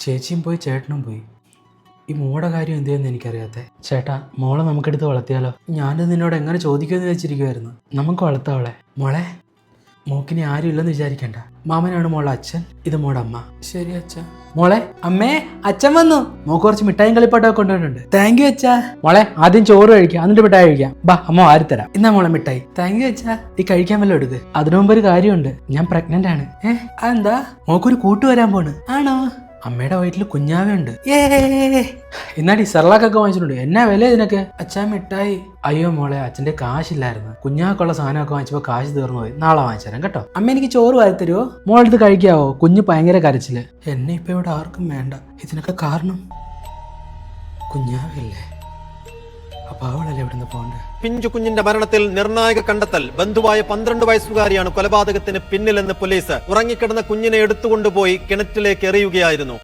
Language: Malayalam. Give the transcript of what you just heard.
ചേച്ചിയും പോയി ചേട്ടനും പോയി. ഈ മോളുടെ കാര്യം എന്തെന്ന് എനിക്കറിയാത്തെ. ചേട്ടാ, മോളെ നമുക്കെടുത്ത് വളർത്തിയാലോ? ഞാനിത് നിന്നോട് എങ്ങനെ ചോദിക്കുമെന്ന് വെച്ചിരിക്കുമായിരുന്നു. നമുക്ക് വളർത്താവളെ. മോളെ, മോക്കിനി ആരും ഇല്ലെന്ന് വിചാരിക്കണ്ട. മാമനാണ് മോളെ അച്ഛൻ, ഇത് മോടെ അമ്മ. ശരി അച്ഛാ. മോളെ, അമ്മേ, അച്ഛൻ വന്നു. മോക്ക് കുറച്ച് മിഠായും കളിപ്പാട്ടൊക്കെ കൊണ്ടുവന്നിട്ടുണ്ട്. താങ്ക് യു അച്ഛാ. മോളെ, ആദ്യം ചോറ് കഴിക്കാം, എന്നിട്ട് മിഠായി കഴിക്കാം. ബാ, അമ്മ വാരിത്തരാം. എന്നാ മോളെ മിഠായി. താങ്ക് യു അച്ഛാ. ഈ കഴിക്കാൻ വല്ലതും എടുക്ക്. അതിനു മുമ്പ് ഒരു കാര്യമുണ്ട്, ഞാൻ പ്രഗ്നന്റ് ആണ്. അതെന്താ? മോക്കൊരു കൂട്ട് വരാൻ പോണ്. ആണോ? അമ്മയുടെ വയറ്റിൽ കുഞ്ഞാവുണ്ട്. എന്നാടി സെർലാക്കൊക്കെ വാങ്ങിച്ചിട്ടുണ്ട്. എന്നാ വില ഇതിനൊക്കെ? അച്ഛാ മിഠായി. അയ്യോ മോളെ, അച്ഛൻ്റെ കാശില്ലായിരുന്നു. കുഞ്ഞാക്കുള്ള സാധനമൊക്കെ വാങ്ങിച്ചപ്പോൾ കാശ് തീർന്നു പോയി. നാളെ വാങ്ങിച്ചുതരാം കേട്ടോ. അമ്മ എനിക്ക് ചോറ് വാരിത്തരുമോ? മോളെടുത്ത് കഴിക്കാവോ? കുഞ്ഞ് ഭയങ്കര കരച്ചില്. എന്നെ ഇപ്പൊ ഇവിടെ ആർക്കും വേണ്ട. ഇതിനൊക്കെ കാരണം കുഞ്ഞാവല്ലേ? അപ്പൊ അവളല്ലേ ഇവിടുന്ന് പോകണ്ടേ? പിഞ്ചു കുഞ്ഞിന്റെ മരണത്തിൽ നിർണായക കണ്ടെത്തൽ. ബന്ധുവായ 12 വയസ്സുകാരിയാണ് കൊലപാതകത്തിന് പിന്നിലെന്ന് പോലീസ്. ഉറങ്ങിക്കിടന്ന കുഞ്ഞിനെ എടുത്തുകൊണ്ടുപോയി കിണറ്റിലേക്ക് എറിയുകയായിരുന്നു.